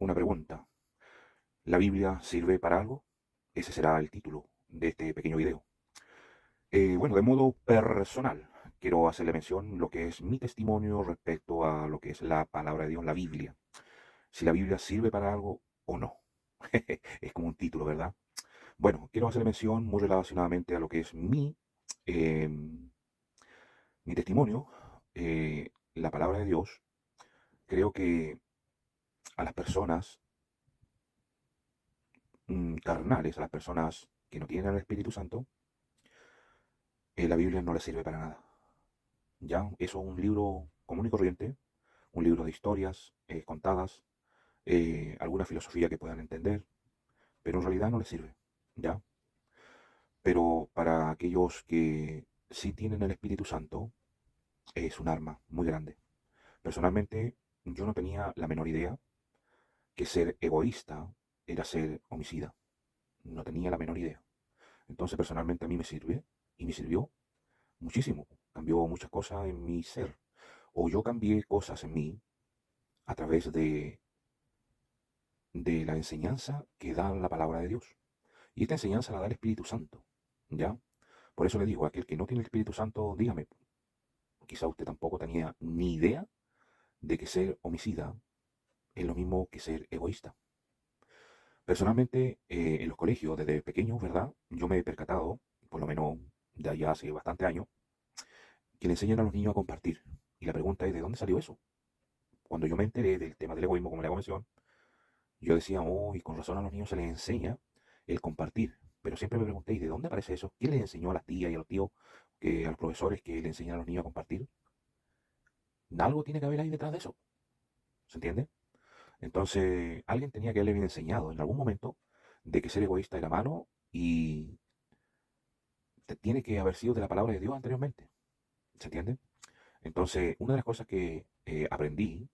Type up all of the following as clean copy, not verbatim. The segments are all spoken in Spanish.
Una pregunta. ¿La Biblia sirve para algo? Ese será el título de este pequeño video. Bueno, de modo personal, quiero hacerle mención lo que es mi testimonio respecto a lo que es la palabra de Dios, la Biblia. Si la Biblia sirve para algo o no. Es como un título, ¿verdad? Bueno, quiero hacerle mención muy relacionadamente a lo que es mi testimonio, la palabra de Dios. Creo que a las personas carnales, a las personas que no tienen el Espíritu Santo, la Biblia no les sirve para nada. Ya, eso es un libro común y corriente, un libro de historias contadas, alguna filosofía que puedan entender, pero en realidad no les sirve. Ya, pero para aquellos que sí tienen el Espíritu Santo, es un arma muy grande. Personalmente, yo no tenía la menor idea que ser egoísta era ser homicida. No tenía la menor idea. Entonces, personalmente a mí me sirve y me sirvió muchísimo. Cambió muchas cosas en mi ser. O yo cambié cosas en mí a través de la enseñanza que da la palabra de Dios. Y esta enseñanza la da el Espíritu Santo. ¿Ya? Por eso le digo, aquel que no tiene el Espíritu Santo, dígame, quizá usted tampoco tenía ni idea de que ser homicida es lo mismo que ser egoísta. Personalmente, en los colegios, desde pequeño, ¿verdad? Yo me he percatado, por lo menos de allá hace bastante años, que le enseñan a los niños a compartir. Y la pregunta es, ¿de dónde salió eso? Cuando yo me enteré del tema del egoísmo, como le hago mención, yo decía, oh, y con razón a los niños se les enseña el compartir. Pero siempre me pregunté, ¿y de dónde aparece eso? ¿Quién les enseñó a las tías y a los tíos, a los profesores que le enseñan a los niños a compartir? Algo tiene que haber ahí detrás de eso. ¿Se entiende? Entonces, alguien tenía que haberle enseñado en algún momento de que ser egoísta era malo y tiene que haber sido de la palabra de Dios anteriormente. ¿Se entiende? Entonces, una de las cosas que aprendí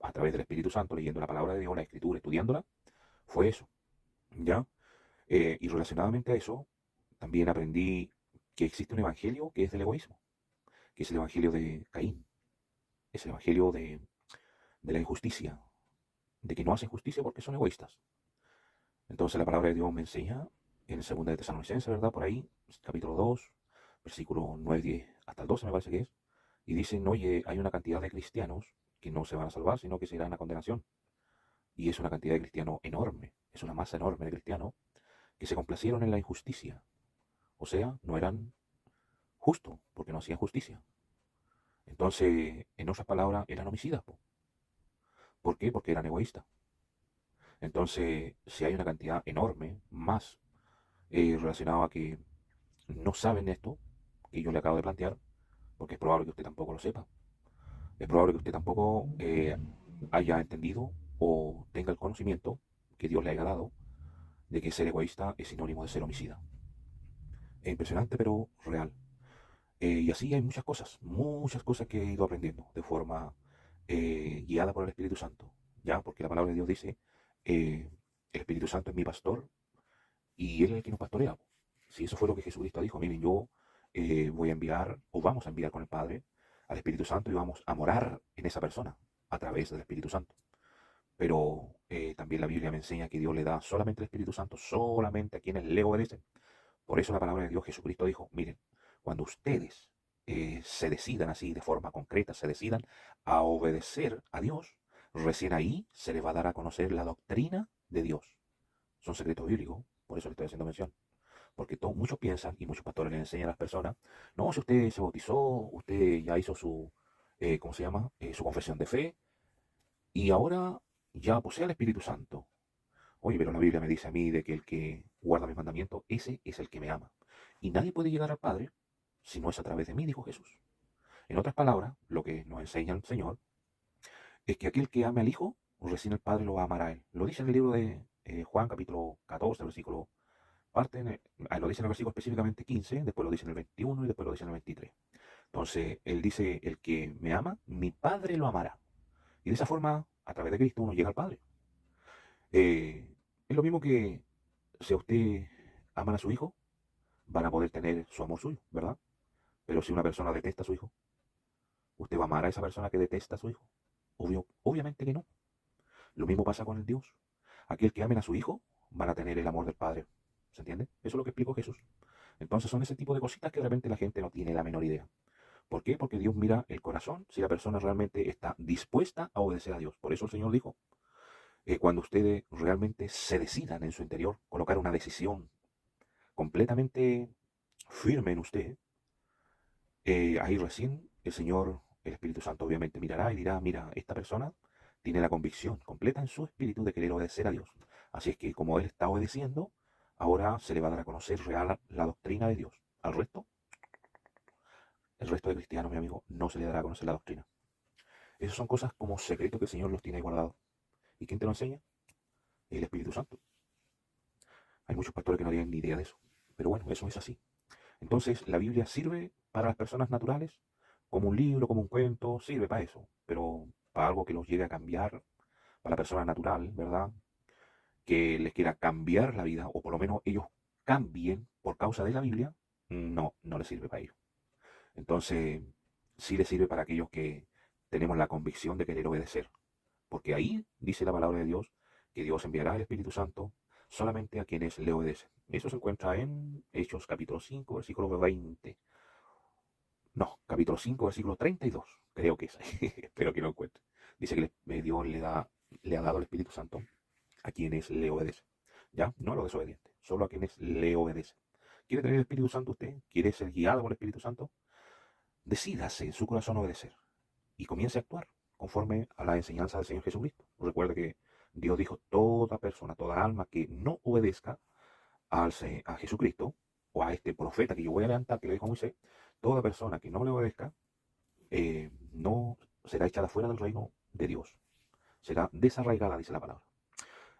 a través del Espíritu Santo, leyendo la palabra de Dios, la Escritura, estudiándola, fue eso. ¿Ya? Y relacionadamente a eso, también aprendí que existe un evangelio que es del egoísmo, que es el evangelio de Caín, es el evangelio de la injusticia, de que no hacen justicia porque son egoístas. Entonces la palabra de Dios me enseña en 2 de Tesalonicenses, ¿verdad? Por ahí, capítulo 2, versículo 9, 10 hasta el 12 me parece que es, y dicen, oye, hay una cantidad de cristianos que no se van a salvar, sino que se irán a condenación. Y es una cantidad de cristianos enorme, es una masa enorme de cristianos que se complacieron en la injusticia. O sea, no eran justos, porque no hacían justicia. Entonces, en otras palabras, eran homicidas. Po. ¿Por qué? Porque eran egoístas. Entonces, si hay una cantidad enorme, más relacionado a que no saben esto, que yo le acabo de plantear, porque es probable que usted tampoco lo sepa, es probable que usted tampoco haya entendido o tenga el conocimiento que Dios le haya dado de que ser egoísta es sinónimo de ser homicida. Es impresionante, pero real. Y así hay muchas cosas que he ido aprendiendo de forma guiada por el Espíritu Santo, ¿ya? Porque la palabra de Dios dice, eh, el Espíritu Santo es mi pastor y Él es el que nos pastorea. Si eso fue lo que Jesucristo dijo, miren, yo voy a enviar o vamos a enviar con el Padre al Espíritu Santo y vamos a morar en esa persona a través del Espíritu Santo. Pero también la Biblia me enseña que Dios le da solamente el Espíritu Santo, solamente a quienes le obedecen. Por eso la palabra de Dios, Jesucristo dijo, miren, cuando ustedes se decidan así de forma concreta, se decidan a obedecer a Dios, recién ahí se les va a dar a conocer la doctrina de Dios. Son secretos bíblicos, por eso le estoy haciendo mención. Porque muchos piensan y muchos pastores le enseñan a las personas, no, si usted se bautizó, usted ya hizo su, ¿cómo se llama? Su confesión de fe y ahora ya posee el Espíritu Santo. Oye, pero la Biblia me dice a mí de que el que guarda mis mandamientos, ese es el que me ama. Y nadie puede llegar al Padre si no es a través de mí, dijo Jesús. En otras palabras, lo que nos enseña el Señor es que aquel que ame al Hijo, recién el Padre lo amará a él. Lo dice en el libro de Juan, capítulo 14, versículo lo dice en el versículo específicamente 15, después lo dice en el 21 y después lo dice en el 23. Entonces, él dice, el que me ama, mi Padre lo amará. Y de esa forma, a través de Cristo, uno llega al Padre. Eh, es lo mismo que si a usted aman a su hijo, van a poder tener su amor suyo, ¿verdad? Pero si una persona detesta a su hijo, ¿usted va a amar a esa persona que detesta a su hijo? Obviamente que no. Lo mismo pasa con el Dios. Aquel que amen a su Hijo van a tener el amor del Padre. ¿Se entiende? Eso es lo que explicó Jesús. Entonces son ese tipo de cositas que de repente la gente no tiene la menor idea. ¿Por qué? Porque Dios mira el corazón, si la persona realmente está dispuesta a obedecer a Dios. Por eso el Señor dijo, cuando ustedes realmente se decidan en su interior, colocar una decisión completamente firme en usted, ahí recién el Señor, el Espíritu Santo obviamente mirará y dirá, mira, esta persona tiene la convicción completa en su espíritu de querer obedecer a Dios. Así es que como Él está obedeciendo, ahora se le va a dar a conocer real la doctrina de Dios. Al resto, el resto de cristianos, mi amigo, no se le dará a conocer la doctrina. Esas son cosas como secretos que el Señor los tiene ahí guardados. ¿Y quién te lo enseña? El Espíritu Santo. Hay muchos pastores que no tienen ni idea de eso. Pero bueno, eso es así. Entonces, la Biblia sirve para las personas naturales, como un libro, como un cuento, sirve para eso. Pero para algo que los lleve a cambiar, para la persona natural, ¿verdad? Que les quiera cambiar la vida, o por lo menos ellos cambien por causa de la Biblia, no, no les sirve para ellos. Entonces, sí les sirve para aquellos que tenemos la convicción de querer obedecer. Porque ahí dice la palabra de Dios que Dios enviará el Espíritu Santo solamente a quienes le obedecen. Eso se encuentra en Hechos capítulo 5, versículo 20. No, capítulo 5, versículo 32. Creo que es. Espero que lo encuentre. Dice que Dios le ha dado el Espíritu Santo a quienes le obedecen. ¿Ya? No a los desobedientes, solo a quienes le obedecen. ¿Quiere tener el Espíritu Santo usted? ¿Quiere ser guiado por el Espíritu Santo? Decídase en su corazón obedecer y comience a actuar conforme a la enseñanza del Señor Jesucristo. Recuerde que Dios dijo, toda persona, toda alma que no obedezca a Jesucristo o a este profeta que yo voy a levantar, que le dijo a Moisés, toda persona que no le obedezca no será echada fuera del reino de Dios. Será desarraigada, dice la palabra.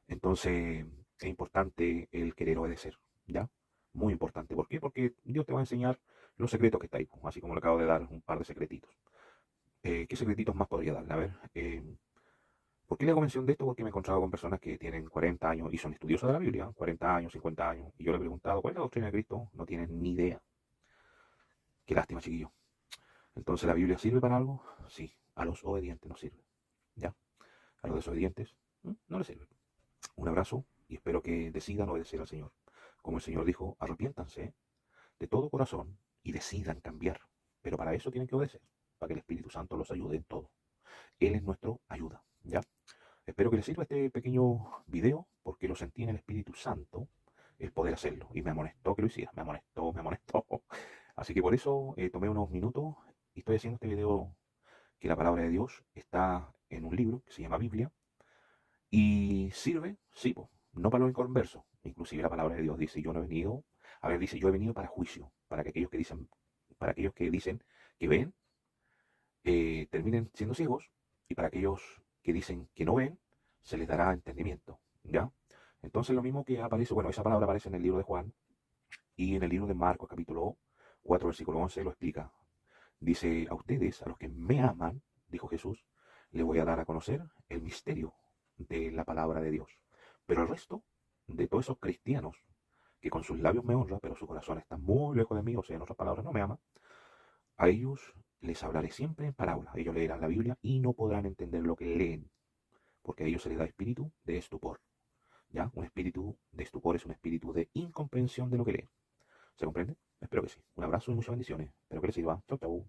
Entonces es importante el querer obedecer, ¿ya? Muy importante. ¿Por qué? Porque Dios te va a enseñar los secretos que está ahí, así como le acabo de dar un par de secretitos. ¿Qué secretitos más podría darle? A ver, ¿por qué le hago mención de esto? Porque me he encontrado con personas que tienen 40 años y son estudiosas de la Biblia, 40 años, 50 años, y yo le he preguntado, ¿cuál es la doctrina de Cristo? No tienen ni idea. Qué lástima, chiquillo. Entonces, ¿la Biblia sirve para algo? Sí, a los obedientes no sirve. ¿Ya? A los desobedientes no les sirve. Un abrazo y espero que decidan obedecer al Señor. Como el Señor dijo, arrepiéntanse de todo corazón y decidan cambiar. Pero para eso tienen que obedecer, para que el Espíritu Santo los ayude en todo. Él es nuestro ayuda. ¿Ya? Espero que les sirva este pequeño video porque lo sentí en el Espíritu Santo el poder hacerlo y me amonestó que lo hiciera, me amonestó, me amonestó. Así que por eso tomé unos minutos y estoy haciendo este video que la palabra de Dios está en un libro que se llama Biblia y sirve, sí, po, no para los inconversos. Inclusive la palabra de Dios dice, yo no he venido, a ver, dice, yo he venido para juicio, para que para aquellos que dicen que ven, terminen siendo ciegos, y para aquellos que dicen que no ven, se les dará entendimiento, ¿ya? Entonces lo mismo que aparece, bueno, esa palabra aparece en el libro de Juan y en el libro de Marcos, capítulo 4, versículo 11, lo explica. Dice, a ustedes, a los que me aman, dijo Jesús, le voy a dar a conocer el misterio de la palabra de Dios. Pero el resto de todos esos cristianos que con sus labios me honran, pero su corazón está muy lejos de mí, o sea, en otras palabras, no me ama, a ellos les hablaré siempre en parábolas. Ellos leerán la Biblia y no podrán entender lo que leen, porque a ellos se les da espíritu de estupor. ¿Ya? Un espíritu de estupor es un espíritu de incomprensión de lo que leen. ¿Se comprende? Espero que sí. Un abrazo y muchas bendiciones. Espero que les sirva. Chau, chau.